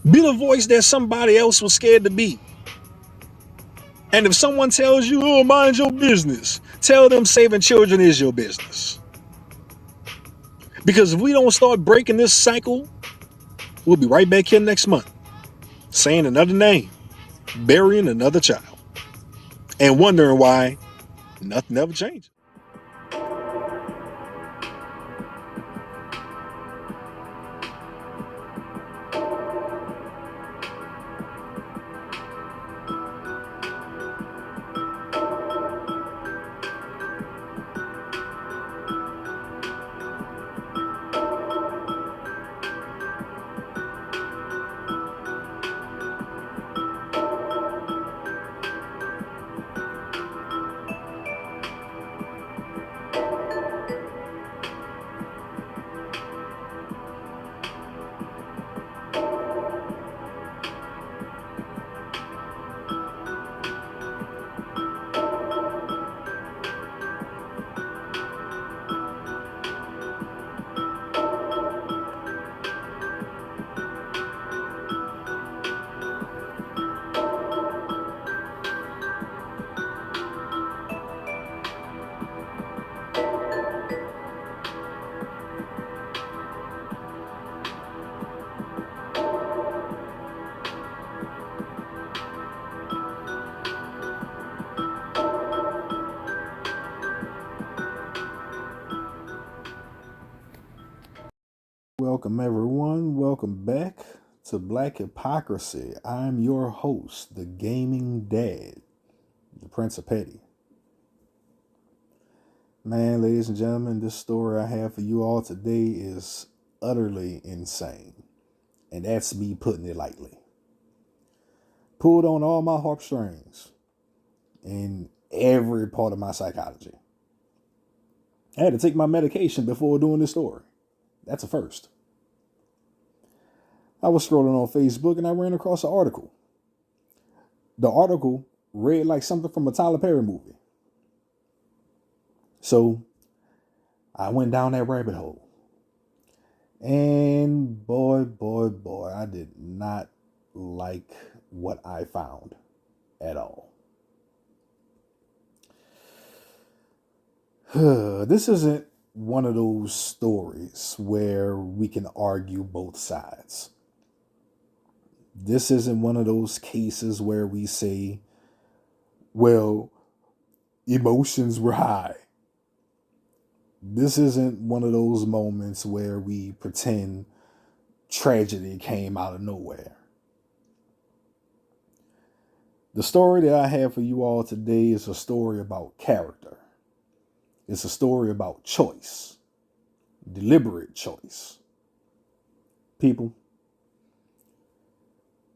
Be the voice that somebody else was scared to be. And if someone tells you, oh, mind your business, tell them saving children is your business. Because if we don't start breaking this cycle, we'll be right back here next month, saying another name, burying another child, and wondering why nothing ever changes. Welcome, everyone. Welcome back to Black Hypocrisy. I'm your host, the Gaming Dad, the Prince of Petty. Man, ladies and gentlemen, this story I have for you all today is utterly insane. And that's me putting it lightly. Pulled on all my heartstrings in every part of my psychology. I had to take my medication before doing this story. That's a first. I was scrolling on Facebook and I ran across an article. The article read like something from a Tyler Perry movie. So I went down that rabbit hole. And boy, I did not like what I found at all. This isn't one of those stories where we can argue both sides. This isn't one of those cases where we say, well, emotions were high. This isn't one of those moments where we pretend tragedy came out of nowhere. The story that I have for you all today is a story about character. It's a story about choice, deliberate choice. People,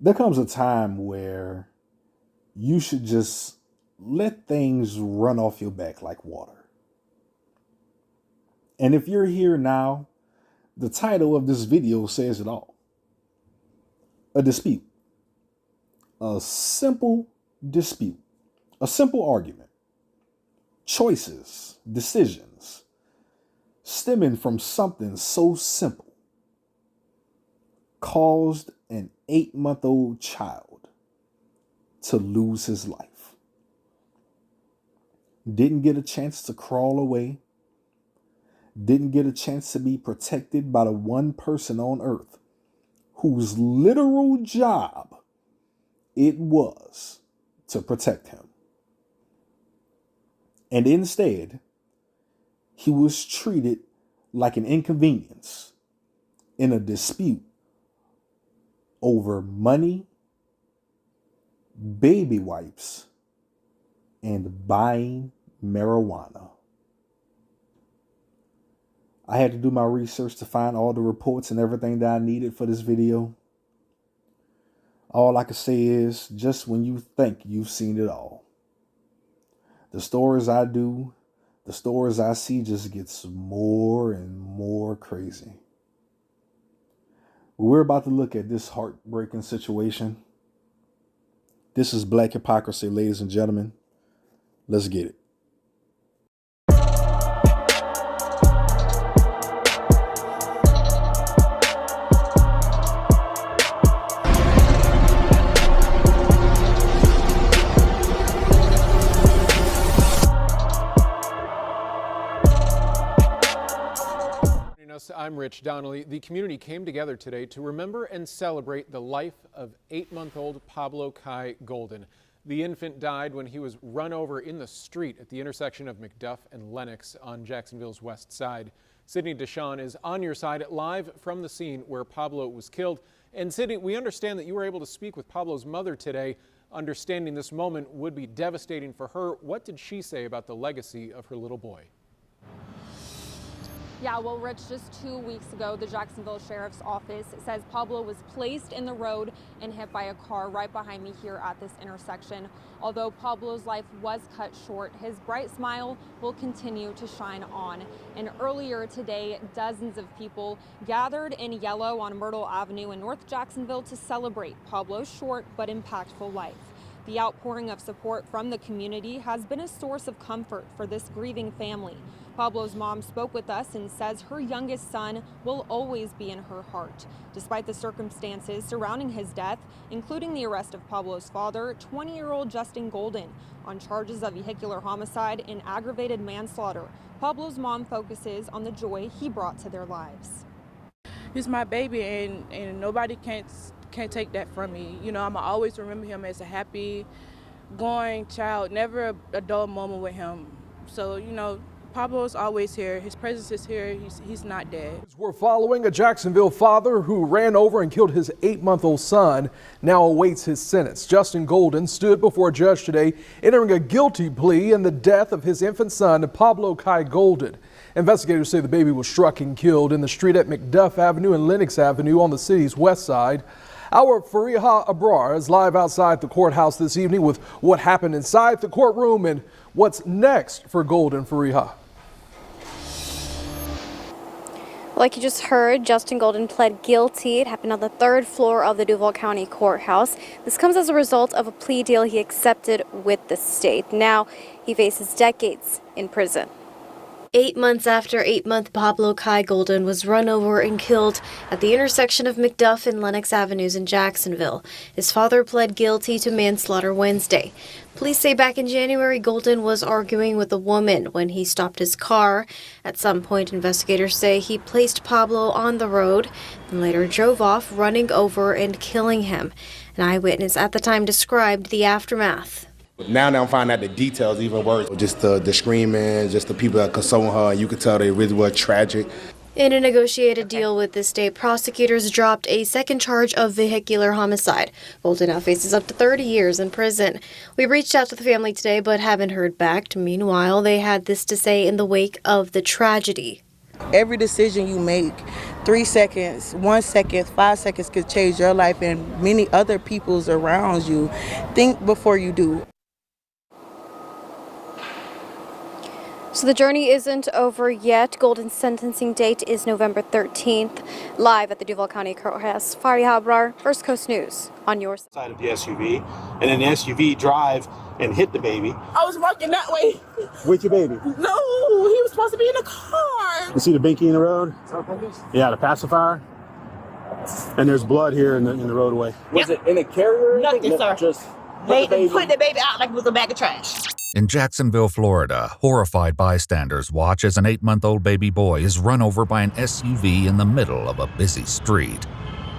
there comes a time where you should just let things run off your back like water. And if you're here now, the title of this video says it all. A dispute. A simple dispute. A simple argument. Choices, decisions, stemming from something so simple, caused an 8-month-old child to lose his life. Didn't get a chance to crawl away. Didn't get a chance to be protected by the one person on earth whose literal job it was to protect him. And instead, he was treated like an inconvenience in a dispute over money, baby wipes, and buying marijuana. I had to do my research to find all the reports and everything that I needed for this video. All I can say is, just when you think you've seen it all, the stories I do, the stories I see just gets more and more crazy. We're about to look at this heartbreaking situation. This is Black Hypocrisy, ladies and gentlemen. Let's get it. I'm Rich Donnelly. The community came together today to remember and celebrate the life of 8-month-old Pablo Kai Golden. The infant died when he was run over in the street at the intersection of McDuff and Lenox on Jacksonville's west side. Sydney Deshawn is on your side live from the scene where Pablo was killed. And Sydney, we understand that you were able to speak with Pablo's mother today, understanding this moment would be devastating for her. What did she say about the legacy of her little boy? Yeah, well, Rich, just 2 weeks ago, the Jacksonville Sheriff's Office says Pablo was placed in the road and hit by a car right behind me here at this intersection. Although Pablo's life was cut short, his bright smile will continue to shine on. And earlier today, dozens of people gathered in yellow on Myrtle Avenue in North Jacksonville to celebrate Pablo's short but impactful life. The outpouring of support from the community has been a source of comfort for this grieving family. Pablo's mom spoke with us and says her youngest son will always be in her heart. Despite the circumstances surrounding his death, including the arrest of Pablo's father, 20-year-old Justin Golden, on charges of vehicular homicide and aggravated manslaughter, Pablo's mom focuses on the joy he brought to their lives. He's my baby, and nobody can't take that from me. You know, I'm always remember him as a happy, going child, never a dull moment with him. So, you know, Pablo's always here. His presence is here. He's not dead. We're following a Jacksonville father who ran over and killed his 8-month-old son, now awaits his sentence. Justin Golden stood before a judge today, entering a guilty plea in the death of his infant son, Pablo Kai Golden. Investigators say the baby was struck and killed in the street at McDuff Avenue and Lenox Avenue on the city's west side. Our Fariha Abrar is live outside the courthouse this evening with what happened inside the courtroom and what's next for Golden. Fariha. Like you just heard, Justin Golden pled guilty. It happened on the 3rd floor of the Duval County Courthouse. This comes as a result of a plea deal he accepted with the state. Now he faces decades in prison. 8 months after 8-month Pablo Kai Golden was run over and killed at the intersection of McDuff and Lenox Avenues in Jacksonville, his father pled guilty to manslaughter Wednesday. Police say back in January, Golden was arguing with a woman when he stopped his car. At some point, investigators say he placed Pablo on the road and later drove off, running over and killing him. An eyewitness at the time described the aftermath. Now I'm finding out the details even worse. Just the screaming, just the people that consoling her, and you could tell they really were tragic. In a negotiated deal with the state, prosecutors dropped a second charge of vehicular homicide. Golden now faces up to 30 years in prison. We reached out to the family today but haven't heard back. Meanwhile, they had this to say in the wake of the tragedy. Every decision you make, 3 seconds, 1 second, 5 seconds could change your life and many other people's around you. Think before you do. So the journey isn't over yet. Golden's sentencing date is November 13th. Live at the Duval County Courthouse, Fariha Abrar, First Coast News, on your side of the SUV, and then the SUV drive and hit the baby. I was walking that way. With your baby? No, he was supposed to be in the car. You see the binky in the road? Yeah, the pacifier. And there's blood here in the roadway. Was it in a carrier? Nothing, sir. Just They put the baby out like it was a bag of trash. In Jacksonville, Florida, horrified bystanders watch as an 8-month-old baby boy is run over by an SUV in the middle of a busy street.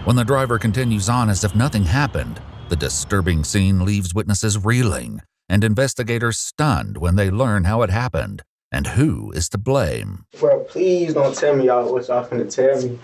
When the driver continues on as if nothing happened, the disturbing scene leaves witnesses reeling and investigators stunned when they learn how it happened and who is to blame. Bro, please don't tell me y'all what y'all finna tell me.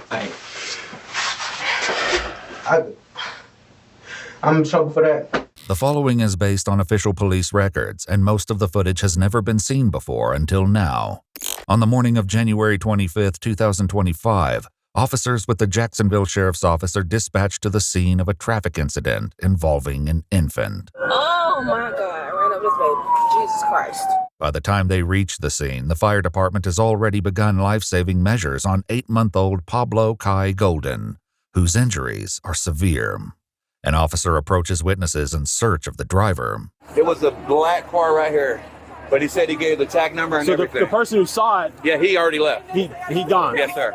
I'm in trouble for that. The following is based on official police records, and most of the footage has never been seen before until now. On the morning of January 25, 2025, officers with the Jacksonville Sheriff's Office are dispatched to the scene of a traffic incident involving an infant. Oh my God, ran up this baby. Jesus Christ. By the time they reach the scene, the fire department has already begun life-saving measures on 8-month-old Pablo Kai Golden, whose injuries are severe. An officer approaches witnesses in search of the driver. It was a black car right here, but he said he gave the tag number and everything. So the person who saw it, yeah, he already left. He gone. Yes, sir.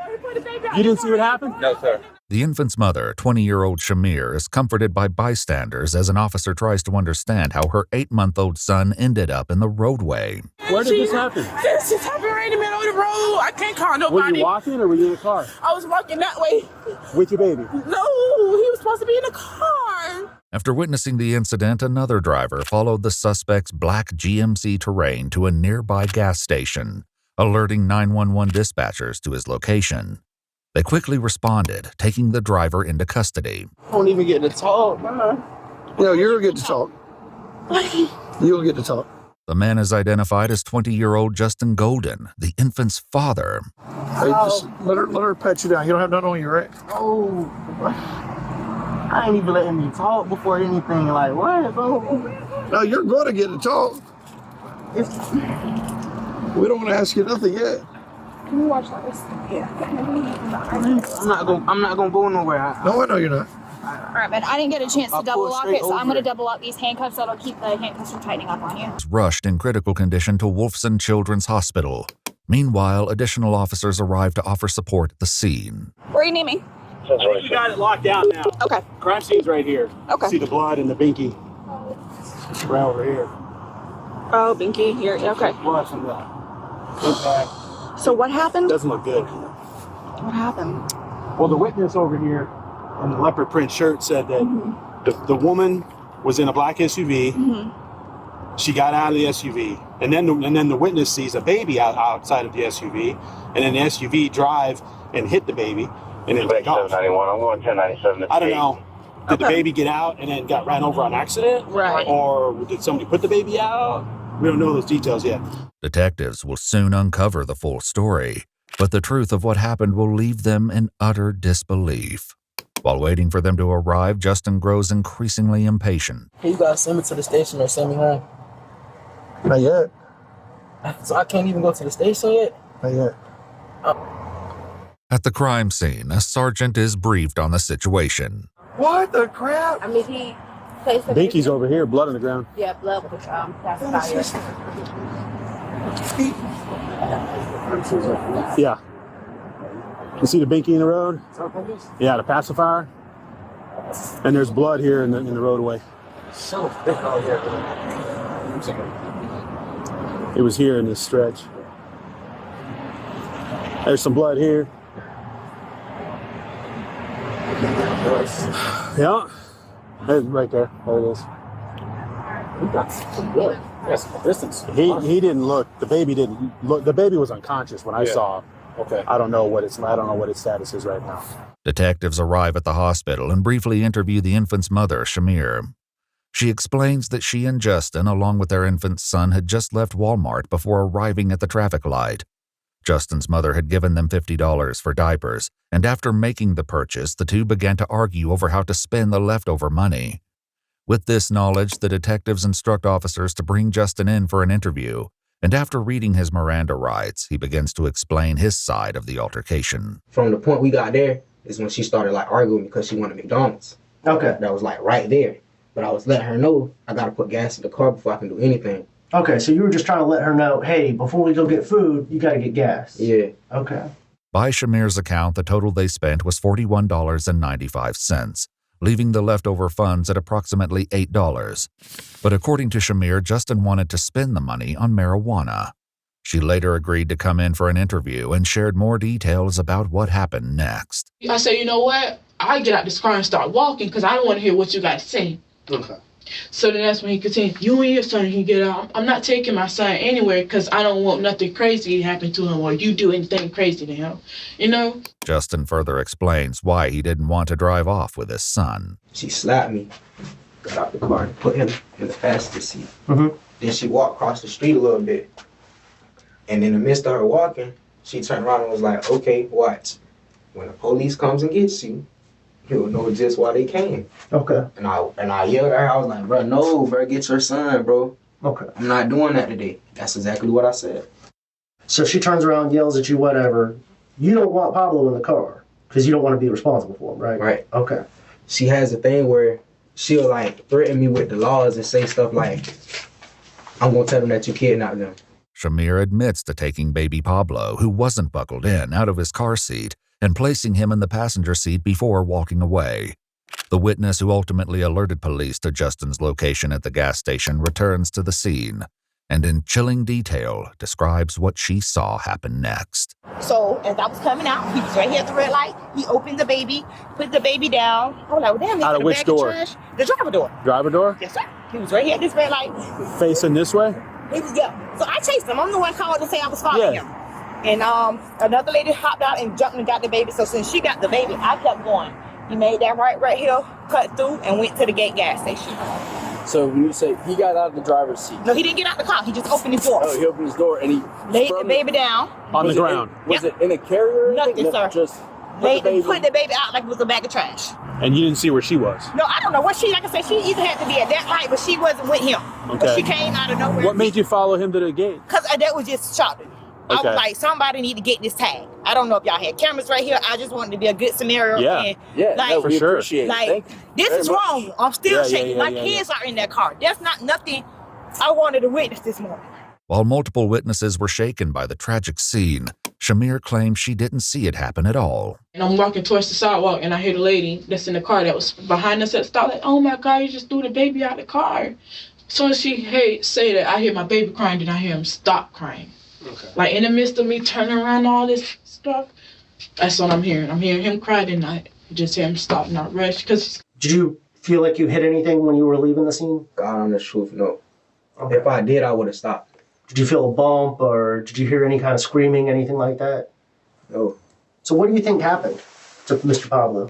You didn't see what happened? No, sir. The infant's mother, 20-year-old Shamir, is comforted by bystanders as an officer tries to understand how her 8-month-old son ended up in the roadway. Where did this happen? This just happened right in the middle of the road. I can't call nobody. Were you walking or were you in a car? I was walking that way. With your baby? No, he was supposed to be in a car. After witnessing the incident, another driver followed the suspect's black GMC Terrain to a nearby gas station, alerting 911 dispatchers to his location. They quickly responded, taking the driver into custody. I don't even get to talk, man. No, you'll get to talk. You'll get to talk. The man is identified as 20-year-old Justin Golden, the infant's father. Hey, just let her pat you down. You don't have nothing on you, right? Oh, I ain't even letting me talk before anything. Like, what? No, you're going to get to talk. We don't want to ask you nothing yet. Can you watch this? Yeah. I'm not gonna go nowhere. No, I know you're not. All right, man. I didn't get a chance to double lock it, so I'm going to double lock these handcuffs. That'll keep the handcuffs from tightening up on you. Rushed in critical condition to Wolfson Children's Hospital. Meanwhile, additional officers arrived to offer support at the scene. Where you need me? You got it locked down now. Okay. Crime scene's right here. Okay. See the blood and the binky. Right over here. Oh, binky here. Okay. Blood from the So what happened? doesn't look good. What happened? Well, the witness over here in the leopard print shirt said that the woman was in a black SUV. She got out of the SUV, and then the witness sees a baby outside of the SUV, and then the SUV drive and hit the baby, and then take off. 791. I'm going 1097. I don't know. Did the baby get out and then got ran over on accident? Right. Or did somebody put the baby out? We don't know those details yet. Detectives will soon uncover the full story, but the truth of what happened will leave them in utter disbelief. While waiting for them to arrive, Justin grows increasingly impatient. Hey, you gotta send me to the station or send me home. Not yet. So I can't even go to the station yet? Not yet. At the crime scene, a sergeant is briefed on the situation. What the crap? I mean, he placed the Binky's over here, blood on the ground. Yeah, blood was pacifier. Yeah. You see the binky in the road? Yeah, the pacifier. And there's blood here in the roadway. So thick out here. It was here in this stretch. There's some blood here. Yeah. It's right there. There it is. Yes, distance. He didn't look. The baby didn't look. The baby was unconscious when I saw him. Okay. I don't know what its status is right now. Detectives arrive at the hospital and briefly interview the infant's mother, Shamir. She explains that she and Justin, along with their infant son, had just left Walmart before arriving at the traffic light. Justin's mother had given them $50 for diapers, and after making the purchase, the two began to argue over how to spend the leftover money. With this knowledge, the detectives instruct officers to bring Justin in for an interview, and after reading his Miranda rights, he begins to explain his side of the altercation. From the point we got there is when she started arguing because she wanted McDonald's. Okay. That was right there. But I was letting her know I gotta put gas in the car before I can do anything. Okay, so you were just trying to let her know, hey, before we go get food, you gotta get gas. Yeah. Okay. By Shamir's account, the total they spent was $41.95, leaving the leftover funds at approximately $8. But according to Shamir, Justin wanted to spend the money on marijuana. She later agreed to come in for an interview and shared more details about what happened next. I said, you know what? I get out this car and start walking because I don't want to hear what you got to say. Okay. So then that's when he continued, you and your son can get out. I'm not taking my son anywhere because I don't want nothing crazy to happen to him or you do anything crazy to him, you know? Justin further explains why he didn't want to drive off with his son. She slapped me, got out the car and put him in the passenger seat. Mm-hmm. Then she walked across the street a little bit. And in the midst of her walking, she turned around and was like, okay, watch. When the police comes and gets you, you'll know just why they came. Okay. And I yelled at her. I was like, bro, no, bro, get your son, bro. Okay. I'm not doing that today. That's exactly what I said. So she turns around, yells at you, whatever. You don't want Pablo in the car because you don't want to be responsible for him, right? Right. Okay. She has a thing where she'll threaten me with the laws and say stuff like, I'm going to tell them that you kidnapped them. Shamir admits to taking baby Pablo, who wasn't buckled in, out of his car seat and placing him in the passenger seat before walking away. The witness who ultimately alerted police to Justin's location at the gas station returns to the scene and in chilling detail describes what she saw happen next. So as I was coming out, he was right here at the red light. He opened the baby, put the baby down. I was like, well, damn, Out of which door? The driver door. Driver door? Yes, sir. He was right here at this red light. Facing this way? He was, yeah. So I chased him. I'm the one called to say I was following him. And another lady hopped out and jumped and got the baby. So since she got the baby, I kept going. He made that right here, cut through, and went to the gate gas station. So when you say he got out of the driver's seat? No, he didn't get out the car. He just opened his door. Oh, he opened his door and he laid the baby down. On the ground. Was it in a carrier? Nothing, sir. Just put the baby out like it was a bag of trash. And you didn't see where she was? No, I don't know what like I said, she either had to be at that light, but she wasn't with him. Okay. But she came out of nowhere. What made you follow him to the gate? Because that was just shocking. I Okay. was like, somebody need to get this tag. I don't know if y'all had cameras right here. I just wanted to be a good scenario. Yeah. And, like, no, for sure. Appreciate it. Like, Thank you this very is much. wrong. I'm still shaking. My yeah. kids are in that car. That's not nothing I wanted to witness this morning. While multiple witnesses were shaken by the tragic scene, Shamir claims she didn't see it happen at all. And I'm walking towards the sidewalk and I hear the lady that's in the car that was behind us at the stop, like, oh my God, you just threw the baby out of the car. As soon as she say that, I hear my baby crying, then I hear him stop crying. Okay. Like in the midst of me turning around all this stuff, that's what I'm hearing. I'm hearing him cry, and I just hear him stop and not rush. Did you feel like you hit anything when you were leaving the scene? God, on the truth, no. Okay. If I did, I would have stopped. Did you feel a bump or did you hear any kind of screaming, anything like that? No. So what do you think happened to Mr. Pablo?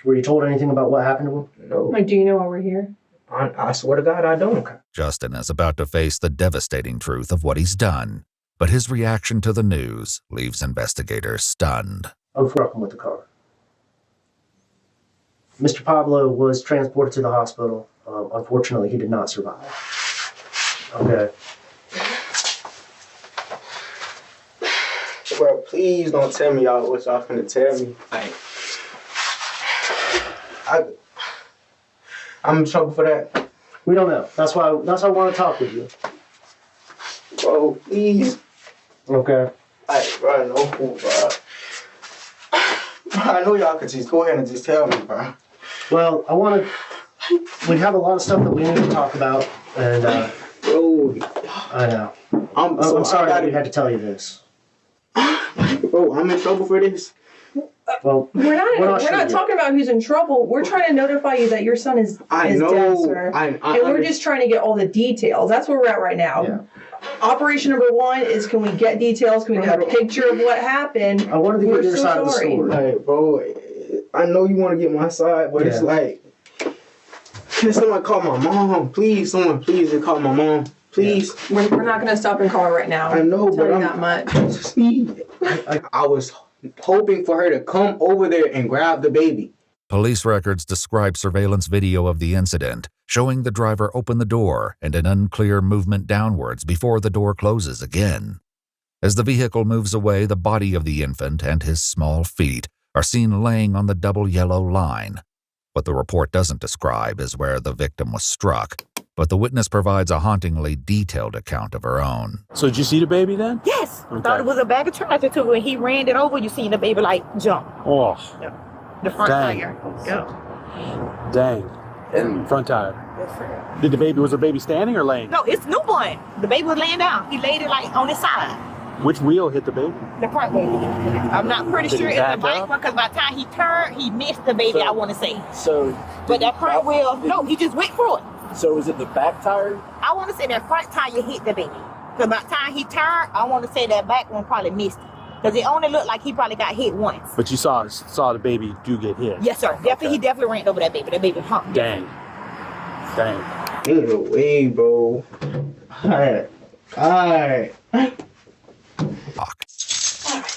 Were you told anything about what happened to him? No. Like, do you know why we're here? I swear to God, I don't. Justin is about to face the devastating truth of what he's done, but his reaction to the news leaves investigators stunned. I was working with the car. Mr. Pablo was transported to the hospital. Unfortunately, he did not survive. Okay. Bro, please don't tell me y'all what y'all finna tell me. I'm in trouble for that. We don't know. That's why I want to talk with you. Bro, please. Okay. Bro, no fool, bro. I know y'all could just go ahead and just tell me, bro. Well, we have a lot of stuff that we need to talk about, and bro, I know. I'm sorry that we had to tell you this. Bro, I'm in trouble for this. Well, we're not talking about who's in trouble. We're trying to notify you that your son is dead, sir. And we're just trying to get all the details. That's where we're at right now. Yeah. Operation number one is, can we get details? Can we have a picture of what happened? I wanted to get your side of the story. Like, bro, I know you want to get my side, but it's like, can someone call my mom? Please, someone please call my mom. Please. Yeah. We're not going to stop and call her right now. I know, but I'm that much. I was hoping for her to come over there and grab the baby. Police records describe surveillance video of the incident, showing the driver open the door and an unclear movement downwards before the door closes again. As the vehicle moves away, the body of the infant and his small feet are seen laying on the double yellow line. What the report doesn't describe is where the victim was struck, but the witness provides a hauntingly detailed account of her own. So did you see the baby then? Yes. Okay. I thought it was a bag of trash too. When he ran it over, you seen the baby like jump. Oh. Yeah. The front Dang. tire. Yeah. Dang. And front tire. Was the baby standing or laying? No, it's newborn. The baby was laying down. He laid it like on his side. Which wheel hit the baby? The front wheel. I'm not pretty Did sure he it's the back bike up? one, because by the time he turned, he missed the baby, I want to say. So, But that front wheel, no, he just went through it. So was it the back tire? I want to say that front tire hit the baby. Because by the time he turned, I want to say that back one probably missed it. Because it only looked like he probably got hit once. But you saw the baby do get hit? Yes, sir. Definitely, He definitely ran over that baby. That baby humped. Dang. Ain't no way, bro. Alright.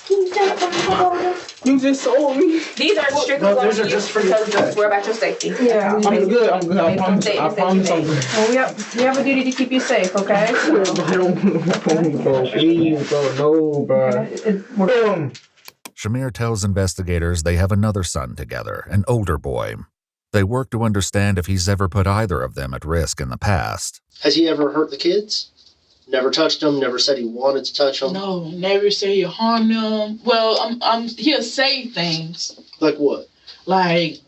Can you stand up for me, Golden? You just told me. These are strictly those are just for you. because we're about your safety. Yeah. I'm good. I promise I'm good. Well, we have a duty to keep you safe, okay? So, I don't, bro. Please, bro. No, bro. Shamir tells investigators they have another son together, an older boy. They work to understand if he's ever put either of them at risk in the past. Has he ever hurt the kids? Never touched him, never said he wanted to touch him? No, never say he harmed him. Well, he'll say things. Like what? Like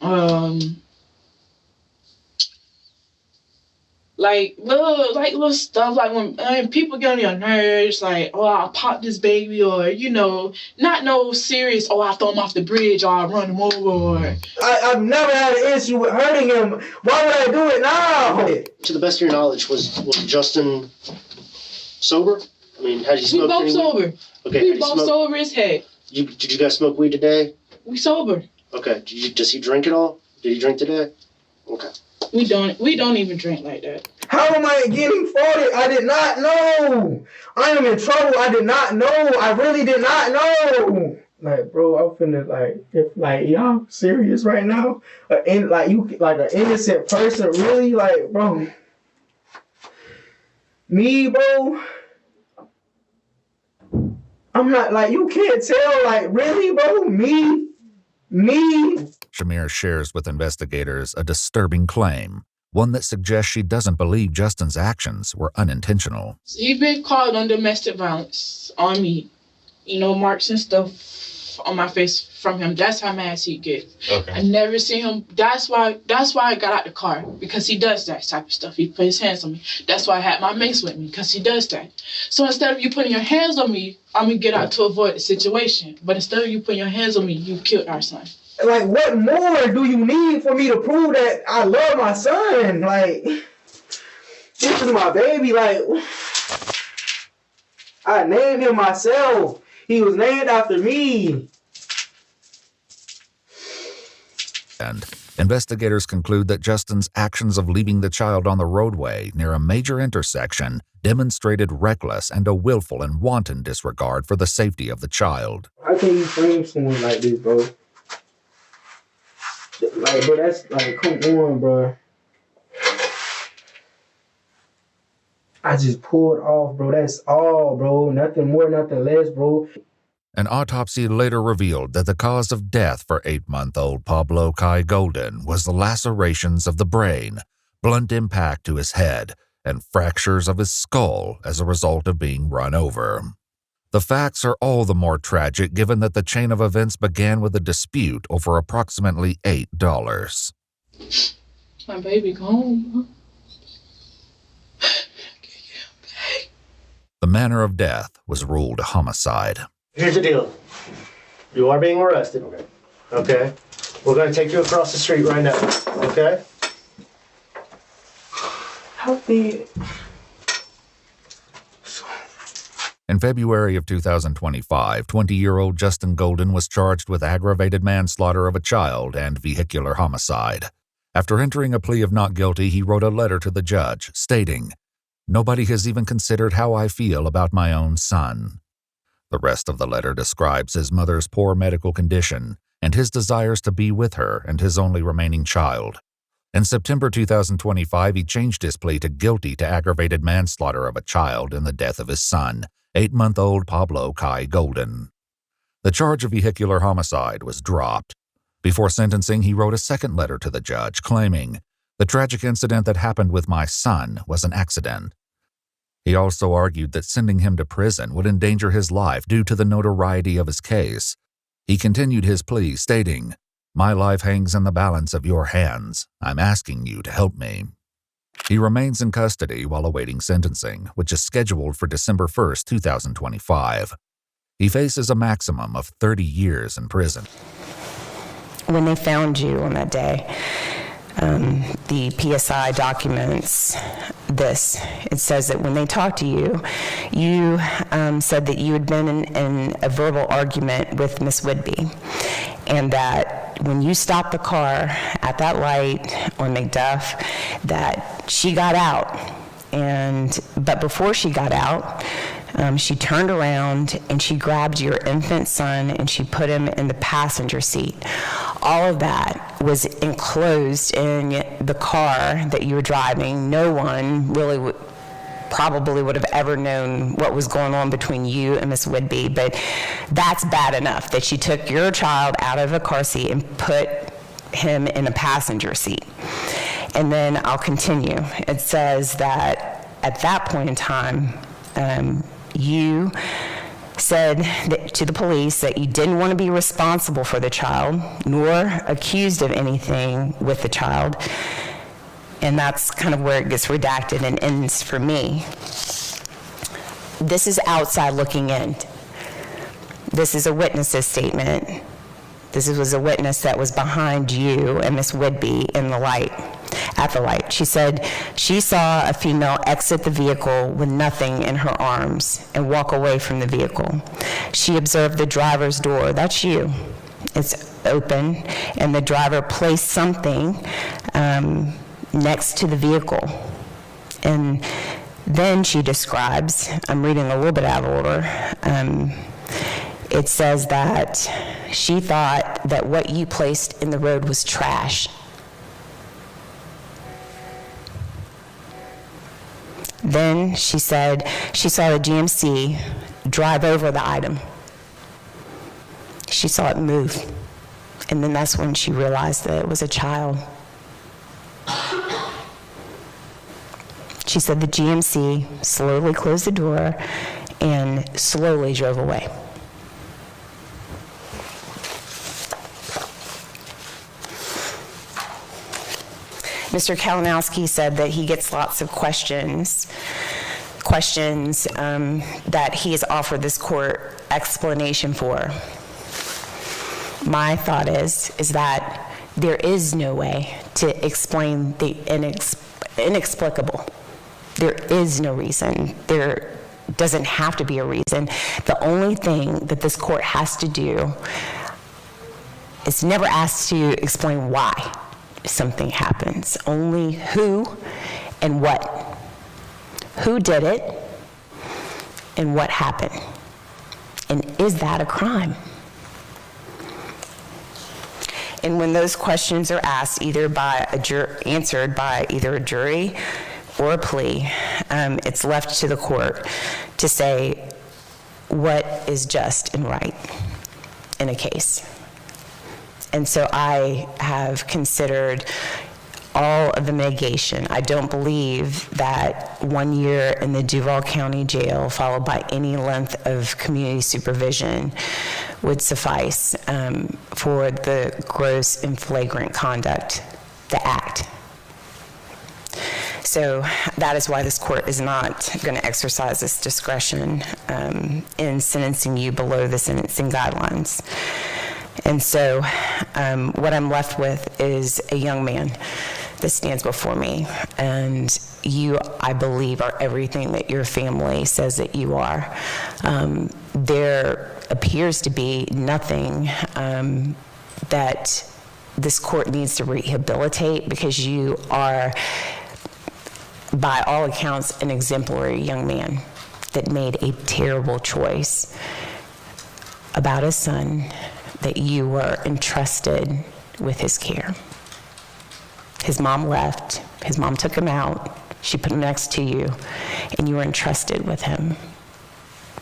little stuff, like when people get on your nerves, like, oh, I'll pop this baby, or, you know, not no serious, oh, I'll throw him off the bridge, or I'll run him over, or... I've never had an issue with hurting him. Why would I do it now? To the best of your knowledge, was Justin sober? I mean, had you smoked We both sober. Okay, we both sober as heck. Did you guys smoke weed today? We sober. Okay, does he drink at all? Did he drink today? Okay. We don't even drink like that. How am I getting faulted? I did not know. I am in trouble. I did not know. I really did not know. Like, bro, I'm finna, like, if, like, y'all serious right now? Like, you, like, an innocent person, really? Like, bro. Me, bro. I'm not, like, you can't tell, like, really, bro? Me. Shamir shares with investigators a disturbing claim, one that suggests she doesn't believe Justin's actions were unintentional. He's been caught on domestic violence on me. You know, marks and stuff on my face from him. That's how mad he gets. Okay. I never seen him. That's why I got out the car, because he does that type of stuff. He put his hands on me. That's why I had my mace with me, because he does that. So instead of you putting your hands on me, I'm going to get out to avoid the situation. But instead of you putting your hands on me, you killed our son. Like, what more do you need for me to prove that I love my son? Like, this is my baby. Like, I named him myself. He was named after me. And investigators conclude that Justin's actions of leaving the child on the roadway near a major intersection demonstrated reckless and a willful and wanton disregard for the safety of the child. How can you frame someone like this, bro? Like, bro, that's, like, come on, bro. I just pulled off, bro. That's all, bro. Nothing more, nothing less, bro. An autopsy later revealed that the cause of death for 8-month-old Pablo Kai Golden was the lacerations of the brain, blunt impact to his head, and fractures of his skull as a result of being run over. The facts are all the more tragic given that the chain of events began with a dispute over approximately $8. My baby gone. The manner of death was ruled a homicide. Here's the deal. You are being arrested. Okay? We're going to take you across the street right now. Okay? Help me. In February of 2025, 20-year-old Justin Golden was charged with aggravated manslaughter of a child and vehicular homicide. After entering a plea of not guilty, he wrote a letter to the judge stating, "Nobody has even considered how I feel about my own son." The rest of the letter describes his mother's poor medical condition and his desires to be with her and his only remaining child. In September 2025, he changed his plea to guilty to aggravated manslaughter of a child in the death of his son, 8-month-old Pablo Kai Golden. The charge of vehicular homicide was dropped. Before sentencing, he wrote a second letter to the judge claiming, "The tragic incident that happened with my son was an accident." He also argued that sending him to prison would endanger his life due to the notoriety of his case. He continued his plea, stating, "My life hangs in the balance of your hands. I'm asking you to help me." He remains in custody while awaiting sentencing, which is scheduled for December 1st, 2025. He faces a maximum of 30 years in prison. When they found you on that day, the PSI documents this. It says that when they talked to you, you said that you had been in a verbal argument with Miss Whitby, and that when you stopped the car at that light on McDuff, that she got out. But before she got out, she turned around and she grabbed your infant son and she put him in the passenger seat. All of that was enclosed in the car that you were driving. No one really probably would have ever known what was going on between you and Miss Whitby, but that's bad enough that she took your child out of a car seat and put him in a passenger seat. And then I'll continue. It says that at that point in time, You said to the police that you didn't want to be responsible for the child, nor accused of anything with the child. And that's kind of where it gets redacted and ends for me. This is outside looking in. This is a witness's statement. This was a witness that was behind you and Miss Whidbey in the light, at the light. She said she saw a female exit the vehicle with nothing in her arms and walk away from the vehicle. She observed the driver's door, that's you, it's open, and the driver placed something next to the vehicle. And then she describes, I'm reading a little bit out of order, it says that she thought that what you placed in the road was trash. Then she said she saw the GMC drive over the item. She saw it move. And then that's when she realized that it was a child. She said the GMC slowly closed the door and slowly drove away. Mr. Kalinowski said that he gets lots of questions that he has offered this court explanation for. My thought is that there is no way to explain the inexplicable. There is no reason. There doesn't have to be a reason. The only thing that this court has to do is never asked to explain why something happens, only who and what. Who did it and what happened? And is that a crime? And when those questions are asked, either by answered by either a jury or a plea, it's left to the court to say what is just and right in a case. And so I have considered all of the mitigation. I don't believe that 1 year in the Duval County Jail, followed by any length of community supervision, would suffice for the gross and flagrant conduct, the act. So that is why this court is not going to exercise this discretion in sentencing you below the sentencing guidelines. And so what I'm left with is a young man that stands before me. And you, I believe, are everything that your family says that you are. There appears to be nothing that this court needs to rehabilitate, because you are, by all accounts, an exemplary young man that made a terrible choice about a son that you were entrusted with his care. His mom left, his mom took him out, she put him next to you, and you were entrusted with him,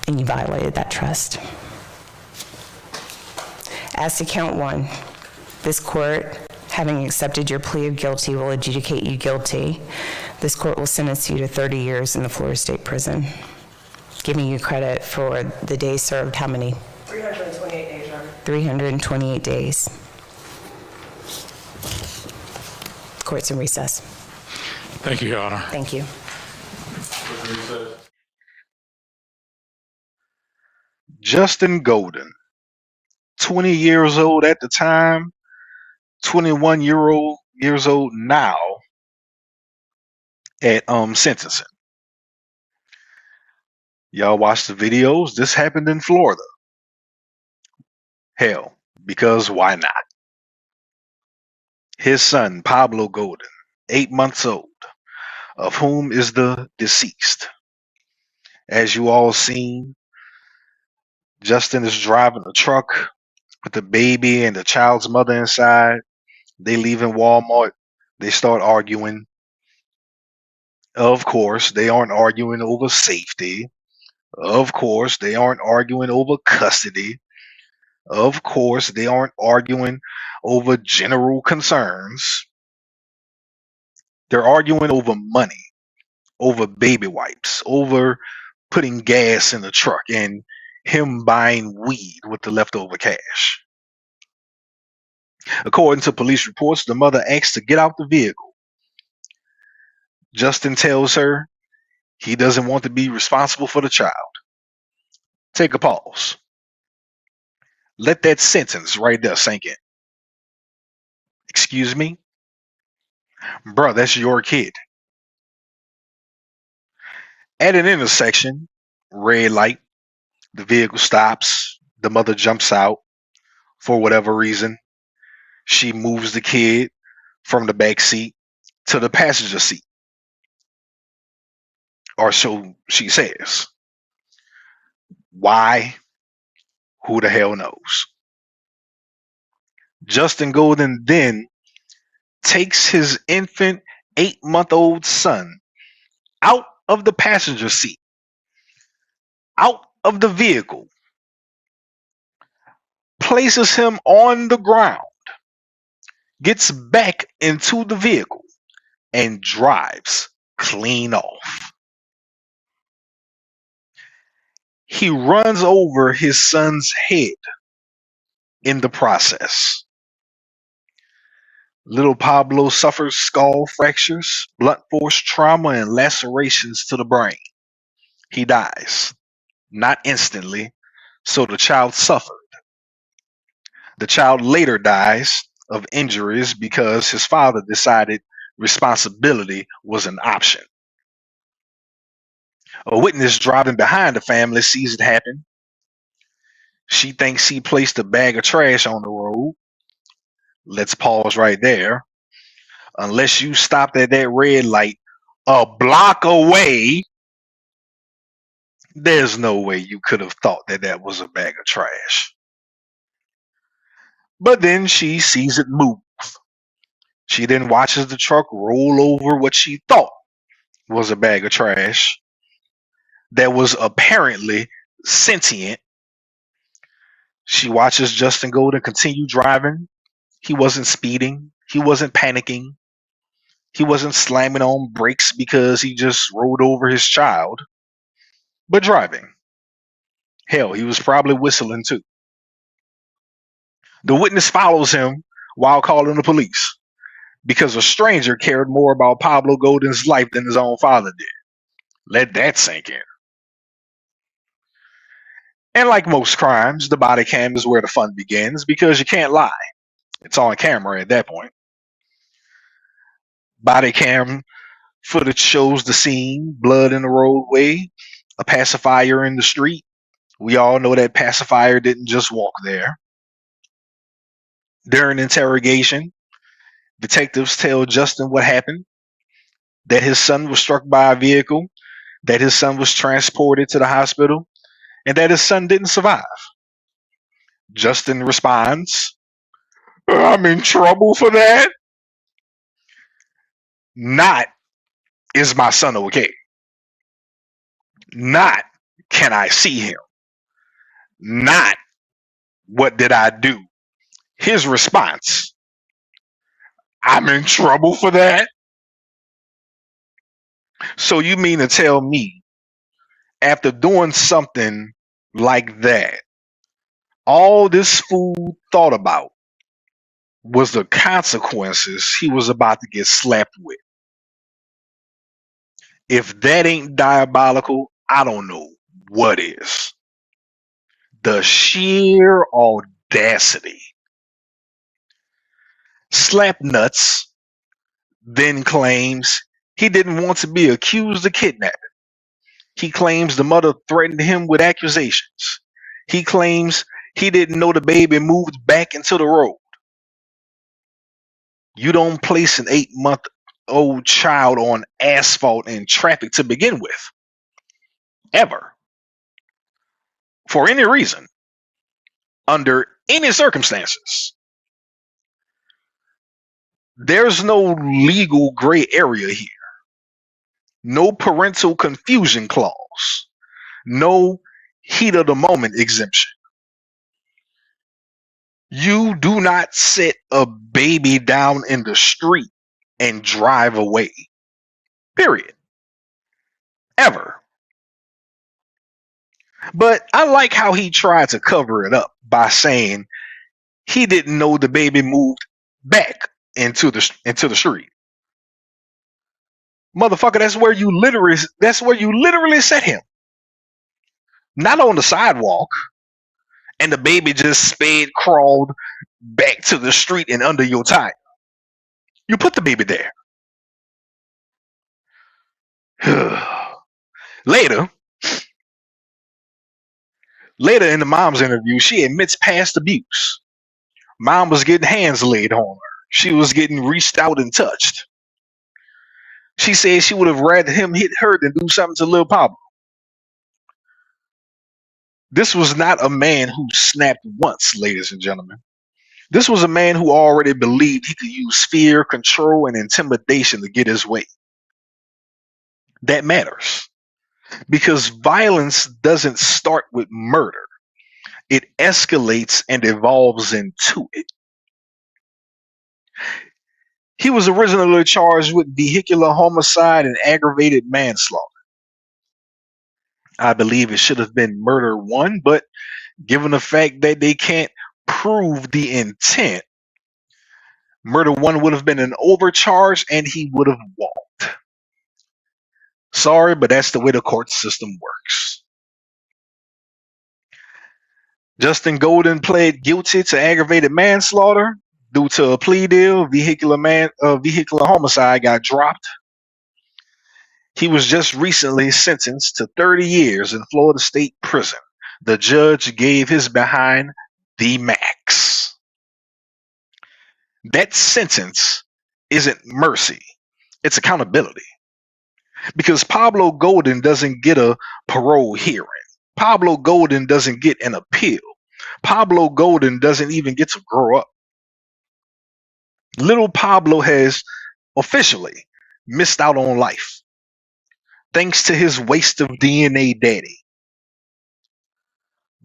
and you violated that trust. As to count one, this court, having accepted your plea of guilty, will adjudicate you guilty. This court will sentence you to 30 years in the Florida State Prison, giving you credit for the days served. How many? 328 days, Your Honor. 328 days. Court's in recess. Thank you, Your Honor. Thank you. Justin Golden, 20 years old at the time, 21 years old now at sentencing. Y'all watch the videos. This happened in Florida. Hell, because why not? His son, Pablo Golden, 8 months old, of whom is the deceased. As you all seen, Justin is driving a truck with the baby and the child's mother inside. They leave in Walmart. They start arguing. Of course, they aren't arguing over safety. Of course, they aren't arguing over custody. Of course, they aren't arguing over general concerns. They're arguing over money, over baby wipes, over putting gas in the truck and him buying weed with the leftover cash. According to police reports, the mother asks to get out the vehicle. Justin tells her he doesn't want to be responsible for the child. Take a pause. Let that sentence right there sink in. Excuse me? Bruh, that's your kid. At an intersection, red light, the vehicle stops. The mother jumps out for whatever reason. She moves the kid from the back seat to the passenger seat. Or so she says. Why? Who the hell knows? Justin Golden then takes his infant 8-month-old son out of the passenger seat, out of the vehicle, places him on the ground, gets back into the vehicle, and drives clean off. He runs over his son's head in the process. Little Pablo suffers skull fractures, blunt force trauma, and lacerations to the brain. He dies, not instantly, so the child suffered. The child later dies of injuries because his father decided responsibility was an option. A witness driving behind the family sees it happen. She thinks he placed a bag of trash on the road. Let's pause right there. Unless you stopped at that red light a block away, there's no way you could have thought that that was a bag of trash. But then she sees it move. She then watches the truck roll over what she thought was a bag of trash that was apparently sentient. She watches Justin Golden continue driving. He wasn't speeding. He wasn't panicking. He wasn't slamming on brakes because he just rolled over his child, but driving. Hell, he was probably whistling too. The witness follows him while calling the police because a stranger cared more about Pablo Golden's life than his own father did. Let that sink in. And like most crimes, the body cam is where the fun begins because you can't lie. It's on camera at that point. Body cam footage shows the scene, blood in the roadway, a pacifier in the street. We all know that pacifier didn't just walk there. During interrogation, detectives tell Justin what happened, that his son was struck by a vehicle, that his son was transported to the hospital, and that his son didn't survive. Justin responds, I'm in trouble for that. Not, is my son okay? Not, can I see him? Not, what did I do? His response, I'm in trouble for that? So you mean to tell me, after doing something like that, all this fool thought about was the consequences he was about to get slapped with? If that ain't diabolical, I don't know what is. The sheer audacity. Slapnuts then claims he didn't want to be accused of kidnapping. He claims the mother threatened him with accusations. He claims he didn't know the baby moved back into the road. You don't place an 8-month-old child on asphalt and traffic to begin with. Ever. For any reason. Under any circumstances. There's no legal gray area here. No parental confusion clause. No heat of the moment exemption. You do not sit a baby down in the street and drive away. Period. Ever. But I like how he tried to cover it up by saying he didn't know the baby moved back into the street. Motherfucker, that's where you literally set him. Not on the sidewalk. And the baby just crawled back to the street and under your tire. You put the baby there. Later in the mom's interview, she admits past abuse. Mom was getting hands laid on her. She was getting reached out and touched. She said she would have rather him hit her than do something to Lil Pablo. This was not a man who snapped once, ladies and gentlemen. This was a man who already believed he could use fear, control, and intimidation to get his way. That matters. Because violence doesn't start with murder. It escalates and evolves into it. He was originally charged with vehicular homicide and aggravated manslaughter. I believe it should have been murder 1, but given the fact that they can't prove the intent, murder 1 would have been an overcharge and he would have walked. Sorry, but that's the way the court system works. Justin Golden pled guilty to aggravated manslaughter due to a plea deal. Vehicular homicide got dropped. He was just recently sentenced to 30 years in Florida State Prison. The judge gave his behind the max. That sentence isn't mercy, it's accountability. Because Pablo Golden doesn't get a parole hearing. Pablo Golden doesn't get an appeal. Pablo Golden doesn't even get to grow up. Little Pablo has officially missed out on life, thanks to his waste of DNA daddy.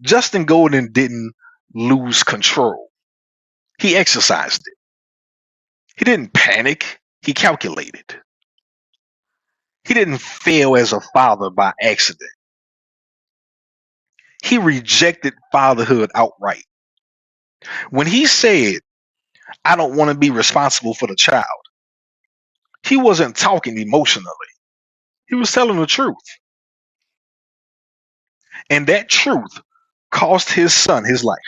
Justin Golden didn't lose control. He exercised it. He didn't panic. He calculated. He didn't fail as a father by accident. He rejected fatherhood outright. When he said, "I don't want to be responsible for the child," he wasn't talking emotionally. He was telling the truth. And that truth cost his son his life.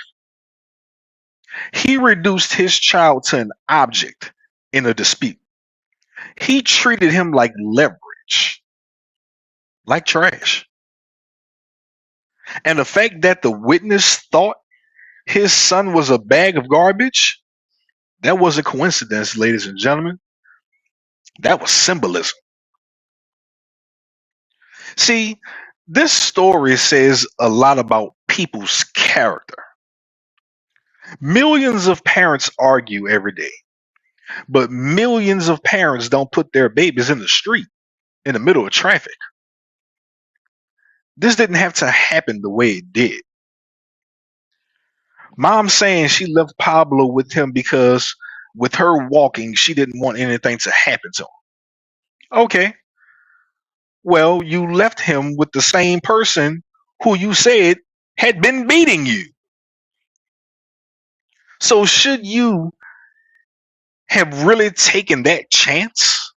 He reduced his child to an object in a dispute. He treated him like leverage, like trash. And the fact that the witness thought his son was a bag of garbage, that wasn't coincidence, ladies and gentlemen. That was symbolism. See, this story says a lot about people's character. Millions of parents argue every day, but millions of parents don't put their babies in the street, in the middle of traffic. This didn't have to happen the way it did. Mom saying she left Pablo with him because with her walking, she didn't want anything to happen to him. Okay. Well, you left him with the same person who you said had been beating you. So should you have really taken that chance?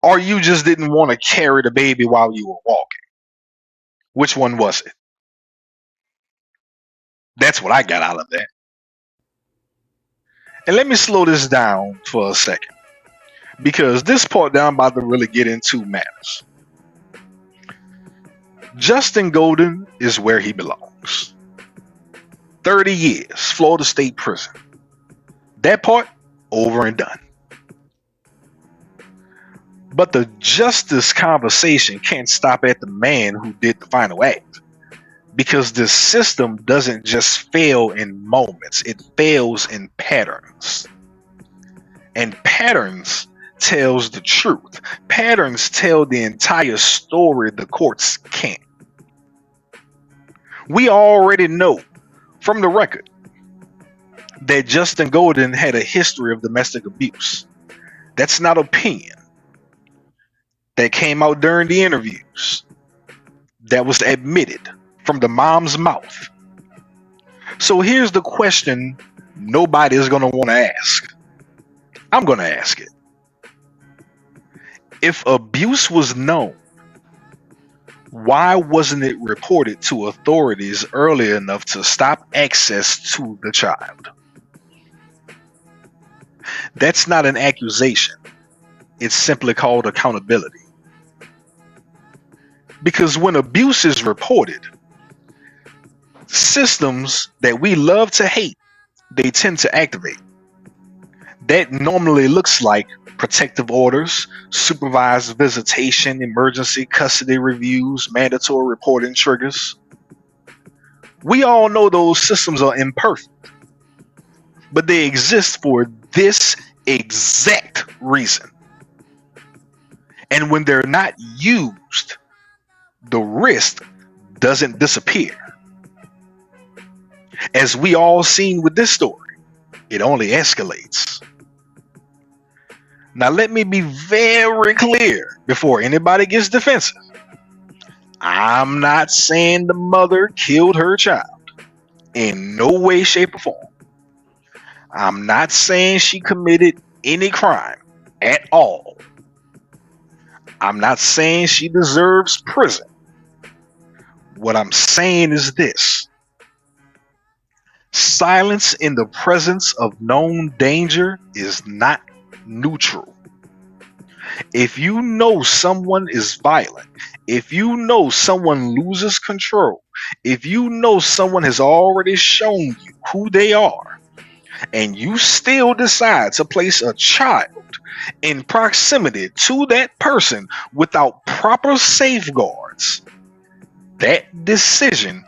Or you just didn't want to carry the baby while you were walking? Which one was it? That's what I got out of that. And let me slow this down for a second, because this part that I'm about to really get into matters. Justin Golden is where he belongs. 30 years, Florida State Prison. That part, over and done. But the justice conversation can't stop at the man who did the final act. Because the system doesn't just fail in moments, it fails in patterns. And patterns tells the truth. Patterns tell the entire story the courts can't. We already know from the record that Justin Golden had a history of domestic abuse. That's not opinion. That came out during the interviews. that was admitted from the mom's mouth. So here's the question nobody is going to want to ask. I'm going to ask it. If abuse was known, why wasn't it reported to authorities early enough to stop access to the child? That's not an accusation. It's simply called accountability. Because when abuse is reported, systems that we love to hate, they tend to activate. That normally looks like protective orders, supervised visitation, emergency custody reviews, mandatory reporting triggers. We all know those systems are imperfect, but they exist for this exact reason. And when they're not used, the risk doesn't disappear. As we all seen with this story, it only escalates. Now let me be very clear before anybody gets defensive. I'm not saying the mother killed her child. In no way, shape, or form. I'm not saying she committed any crime at all. I'm not saying she deserves prison. What I'm saying is this. Silence in the presence of known danger is not neutral. If you know someone is violent, if you know someone loses control, if you know someone has already shown you who they are, and you still decide to place a child in proximity to that person without proper safeguards, that decision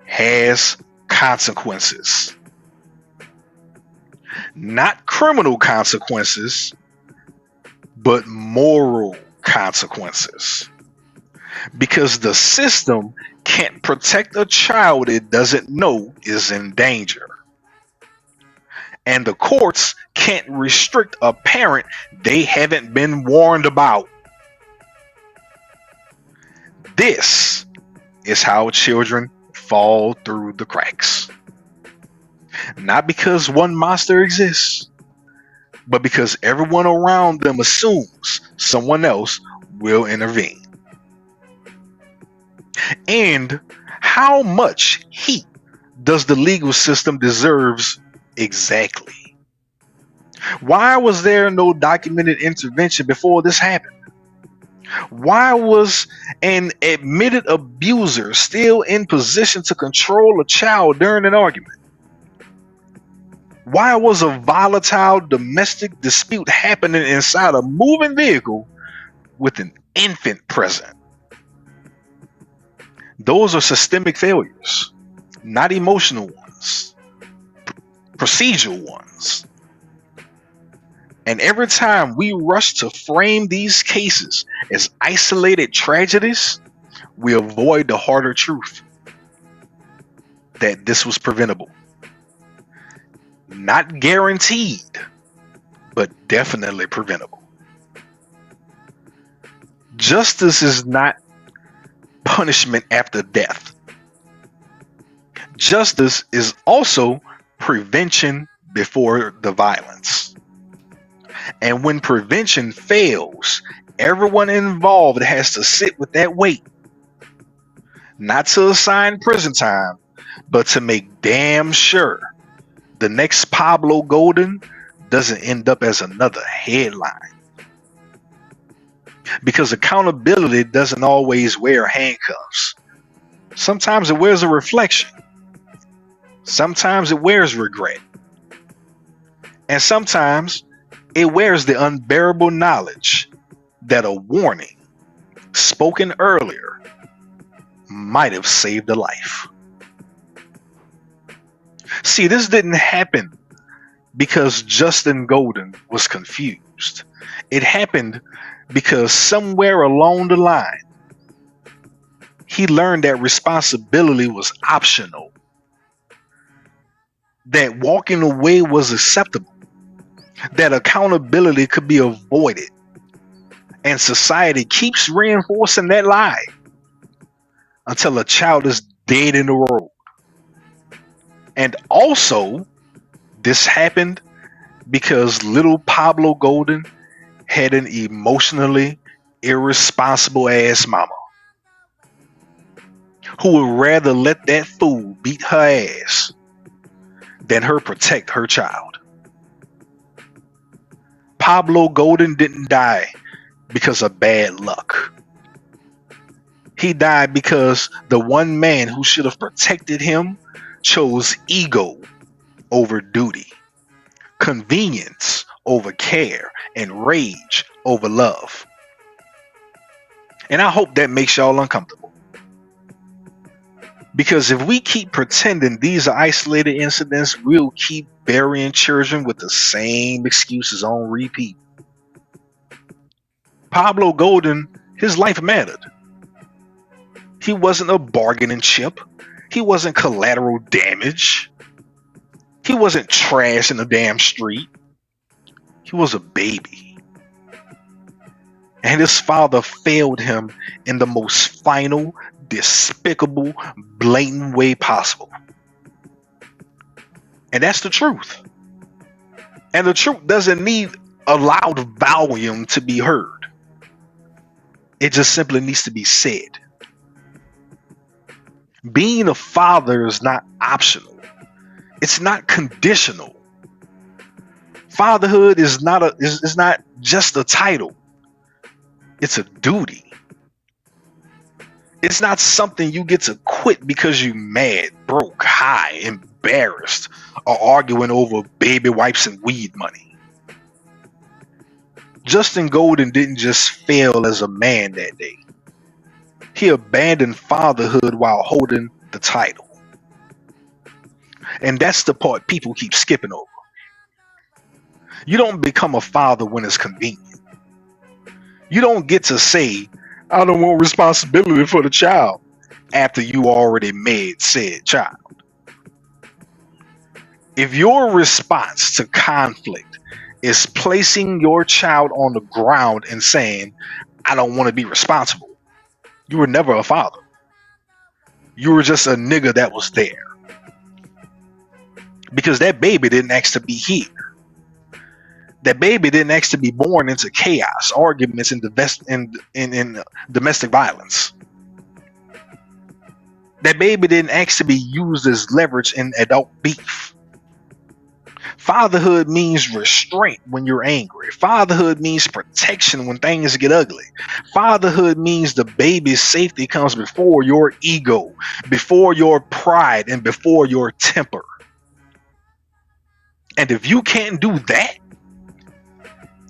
has consequences. Not criminal consequences, but moral consequences. Because the system can't protect a child it doesn't know is in danger. And the courts can't restrict a parent they haven't been warned about. This is how children fall through the cracks. Not because one monster exists, but because everyone around them assumes someone else will intervene. And how much heat does the legal system deserve exactly? Why was there no documented intervention before this happened? Why was an admitted abuser still in position to control a child during an argument? Why was a volatile domestic dispute happening inside a moving vehicle with an infant present? Those are systemic failures, not emotional ones, procedural ones. And every time we rush to frame these cases as isolated tragedies, we avoid the harder truth that this was preventable. Not guaranteed, but definitely preventable. Justice is not punishment after death. Justice is also prevention before the violence. And when prevention fails, everyone involved has to sit with that weight. Not to assign prison time, but to make damn sure the next Pablo Golden doesn't end up as another headline. Because accountability doesn't always wear handcuffs. Sometimes it wears a reflection. Sometimes it wears regret. And sometimes it wears the unbearable knowledge that a warning spoken earlier might have saved a life. See, this didn't happen because Justin Golden was confused. It happened because somewhere along the line, he learned that responsibility was optional, that walking away was acceptable, that accountability could be avoided. And society keeps reinforcing that lie. until a child is dead in the road. And also, this happened because little Pablo Golden had an emotionally irresponsible ass mama who would rather let that fool beat her ass than her protect her child. Pablo Golden didn't die because of bad luck. He died because the one man who should have protected him chose ego over duty, convenience over care, and rage over love. And I hope that makes y'all uncomfortable. Because if we keep pretending these are isolated incidents, we'll keep burying children with the same excuses on repeat. Pablo Golden, his life mattered. He wasn't a bargaining chip. He wasn't collateral damage. He wasn't trash in the damn street. He was a baby. And his father failed him in the most final, despicable, blatant way possible. And that's the truth. And the truth doesn't need a loud volume to be heard. It just simply needs to be said. Being a father is not optional. It's not conditional. Fatherhood is not just a title. It's a duty. It's not something you get to quit because you mad, broke, high, embarrassed, or arguing over baby wipes and weed money. Justin Golden didn't just fail as a man that day. He abandoned fatherhood while holding the title. And that's the part people keep skipping over. You don't become a father when it's convenient. You don't get to say, I don't want responsibility for the child after you already made said child. If your response to conflict is placing your child on the ground and saying, I don't want to be responsible, you were never a father. You were just a nigga that was there. Because that baby didn't ask to be here. That baby didn't ask to be born into chaos, arguments, and domestic violence. That baby didn't ask to be used as leverage in adult beef. Fatherhood means restraint when you're angry. Fatherhood means protection when things get ugly. Fatherhood means the baby's safety comes before your ego, before your pride, and before your temper. And if you can't do that,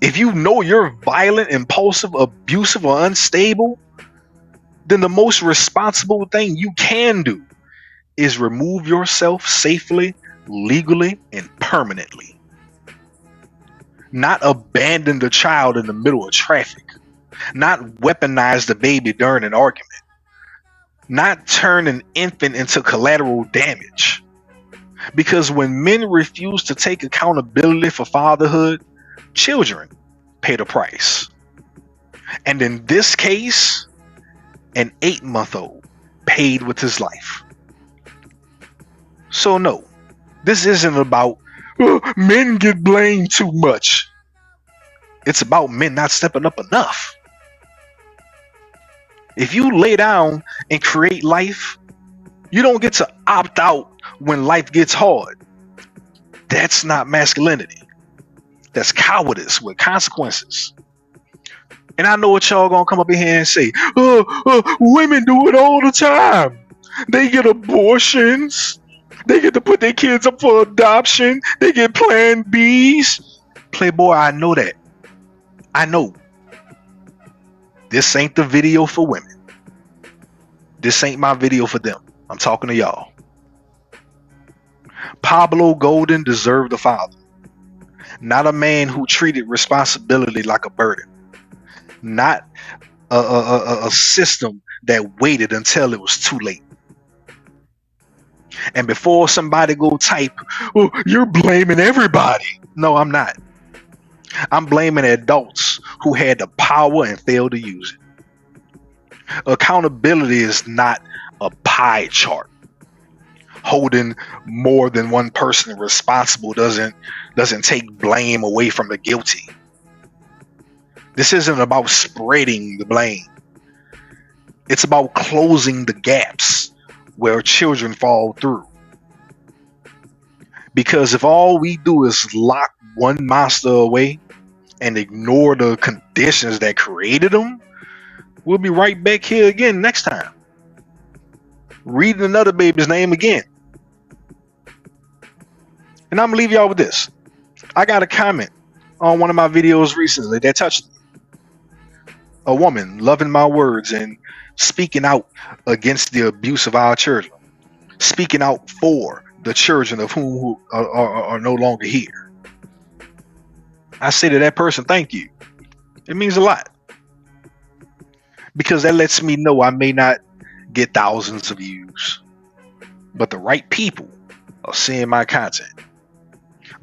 if you know you're violent, impulsive, abusive, or unstable, then the most responsible thing you can do is remove yourself safely, legally, and permanently. Not abandon the child in the middle of traffic. Not weaponize the baby during an argument. Not turn an infant into collateral damage. Because when men refuse to take accountability for fatherhood, children pay the price. And in this case, an 8-month-old paid with his life. So no, this isn't about men get blamed too much. It's about men not stepping up enough. If you lay down and create life, you don't get to opt out when life gets hard. That's not masculinity. That's cowardice with consequences. And I know what y'all gonna come up in here and say, women do it all the time. They get abortions. They get to put their kids up for adoption. They get Plan Bs. Playboy, I know that. I know. This ain't the video for women. This ain't my video for them. I'm talking to y'all. Pablo Golden deserved a father. Not a man who treated responsibility like a burden. Not a system that waited until it was too late. And before somebody go type, you're blaming everybody. No, I'm not. I'm blaming adults who had the power and failed to use it. Accountability is not a pie chart. Holding more than one person responsible doesn't take blame away from the guilty. This isn't about spreading the blame. It's about closing the gaps where children fall through. Because if all we do is lock one monster away and ignore the conditions that created them, we'll be right back here again next time, reading another baby's name again. And I'm gonna leave y'all with this. I got a comment on one of my videos recently that touched me. A woman loving my words and speaking out against the abuse of our children, speaking out for the children of whom are no longer here. I say to that person, thank you. It means a lot. Because that lets me know I may not get thousands of views, but the right people are seeing my content.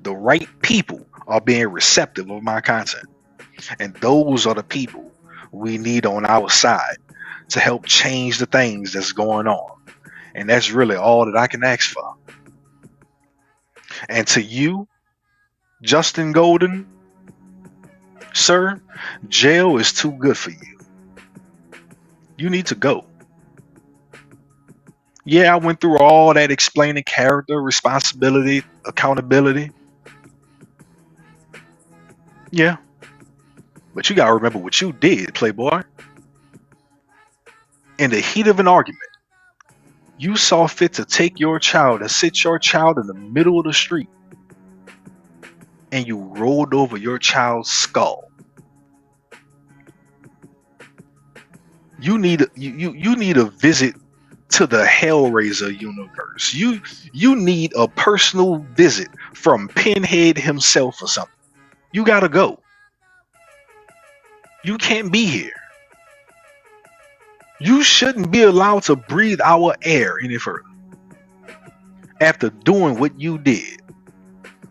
The right people are being receptive of my content. And those are the people we need on our side to help change the things that's going on. And that's really all that I can ask for. And to you, Justin Golden, sir, jail is too good for you. You need to go. Yeah, I went through all that explaining character, responsibility, accountability. Yeah. But you gotta remember what you did, Playboy. In the heat of an argument, you saw fit to take your child and sit your child in the middle of the street, and you rolled over your child's skull. You need a visit to the Hellraiser universe. You need a personal visit from Pinhead himself or something. You gotta go. You can't be here. You shouldn't be allowed to breathe our air any further. After doing what you did,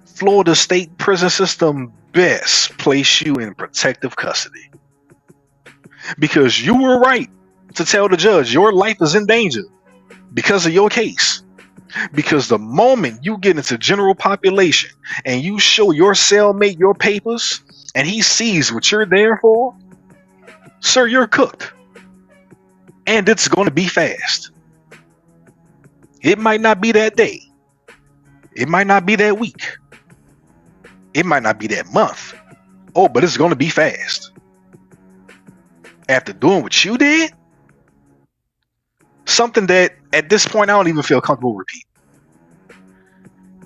Florida state prison system best place you in protective custody. Because you were right to tell the judge your life is in danger because of your case. Because the moment you get into general population and you show your cellmate your papers and he sees what you're there for, sir, you're cooked. And it's going to be fast. It might not be that day. It might not be that week. It might not be that month. Oh, but it's going to be fast. After doing what you did, something that at this point I don't even feel comfortable repeating.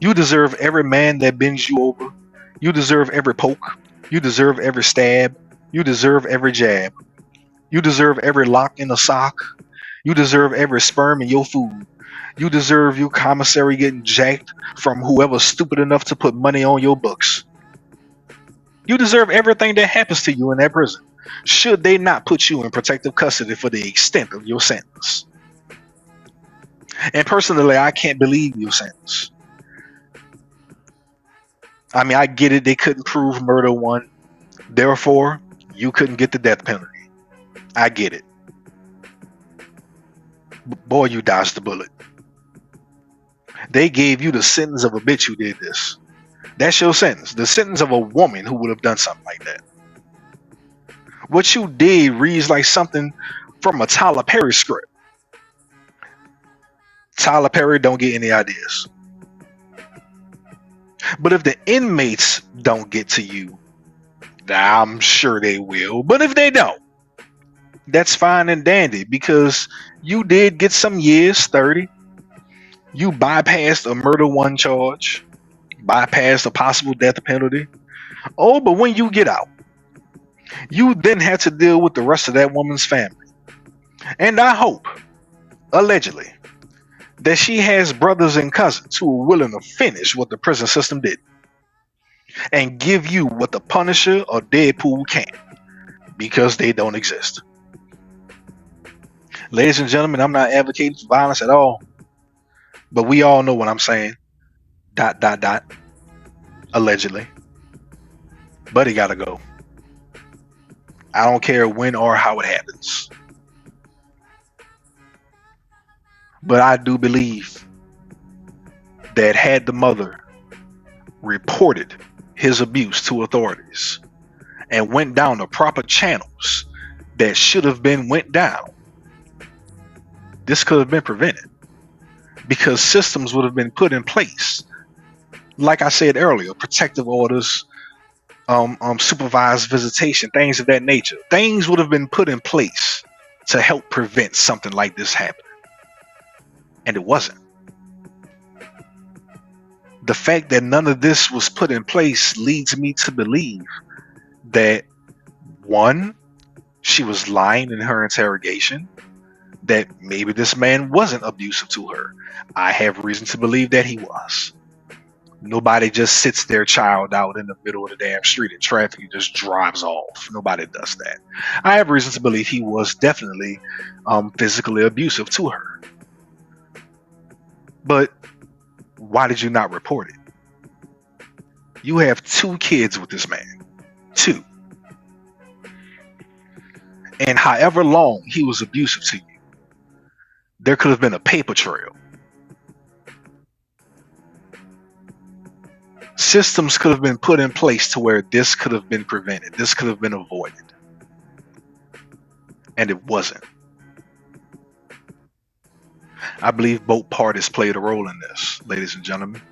You deserve every man that bends you over. You deserve every poke. You deserve every stab. You deserve every jab. You deserve every lock in a sock. You deserve every sperm in your food. You deserve your commissary getting jacked from whoever's stupid enough to put money on your books. You deserve everything that happens to you in that prison, should they not put you in protective custody for the extent of your sentence. And personally, I can't believe your sentence. I mean, I get it. They couldn't prove murder one. Therefore, you couldn't get the death penalty. I get it. Boy, you dodged the bullet. They gave you the sentence of a bitch who did this. That's your sentence. The sentence of a woman who would have done something like that. What you did reads like something from a Tyler Perry script. Tyler Perry don't get any ideas. But if the inmates don't get to you, I'm sure they will. But if they don't, that's fine and dandy, because you did get some years, 30. You bypassed a murder one charge, bypassed a possible death penalty. Oh, but when you get out, you then have to deal with the rest of that woman's family. And I hope, allegedly, that she has brothers and cousins who are willing to finish what the prison system did and give you what the Punisher or Deadpool can't, because they don't exist. Ladies and gentlemen, I'm not advocating for violence at all, but we all know what I'm saying. ... Allegedly. But he gotta go. I don't care when or how it happens. But I do believe that had the mother reported his abuse to authorities and went down the proper channels that should have been went down, this could have been prevented, because systems would have been put in place. Like I said earlier, protective orders, supervised visitation, things of that nature. Things would have been put in place to help prevent something like this happening. And it wasn't. The fact that none of this was put in place leads me to believe that, one, she was lying in her interrogation, that maybe this man wasn't abusive to her. I have reason to believe that he was. Nobody just sits their child out in the middle of the damn street in traffic and just drives off. Nobody does that. I have reason to believe he was definitely physically abusive to her. But why did you not report it? You have 2 kids with this man. 2. And however long he was abusive to you, there could have been a paper trail. Systems could have been put in place to where this could have been prevented. This could have been avoided. And it wasn't. I believe both parties played a role in this, ladies and gentlemen.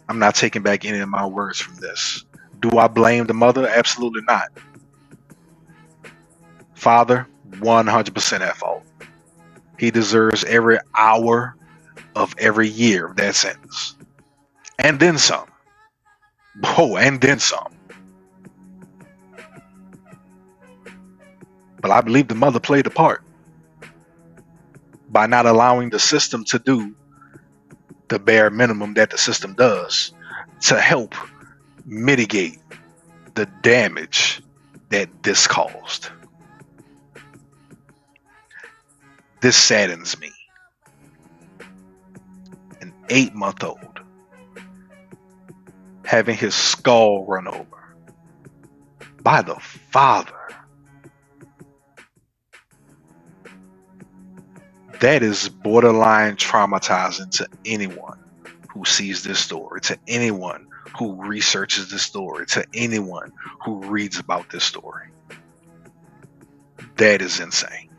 I'm not taking back any of my words from this. Do I blame the mother? Absolutely not. Father, 100% at fault. He deserves every hour of every year of that sentence. And then some. Oh, and then some. But I believe the mother played a part by not allowing the system to do the bare minimum that the system does to help mitigate the damage that this caused. This saddens me. An 8-month-old having his skull run over by the father. That is borderline traumatizing to anyone who sees this story, to anyone who researches this story, to anyone who reads about this story. That is insane.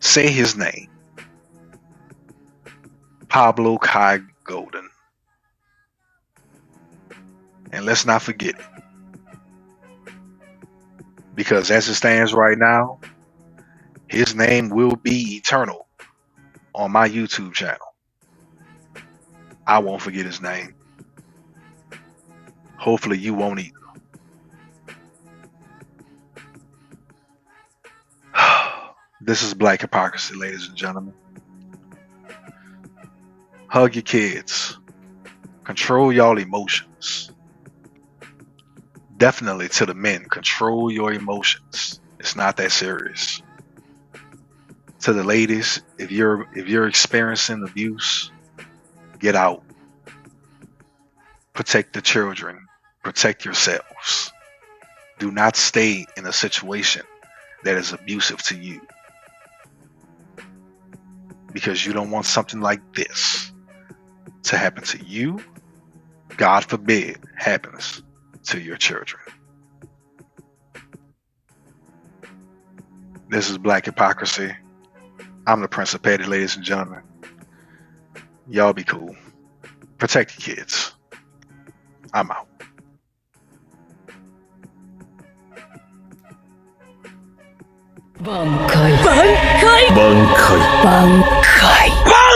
Say his name. Pablo Golden. And let's not forget it. Because as it stands right now, his name will be eternal on my YouTube channel. I won't forget his name. Hopefully you won't either. This is black hypocrisy, ladies and gentlemen. Hug your kids. Control y'all emotions. Definitely to the men, control your emotions. It's not that serious. To the ladies, if you're experiencing abuse, get out. Protect the children. Protect yourselves. Do not stay in a situation that is abusive to you, because you don't want something like this to happen to you. God forbid happens to your children. This is black hypocrisy. I'm the Prince of Petty, ladies and gentlemen. Y'all be cool. Protect your kids. I'm out. Bankai. Bankai. Bankai. Bankai.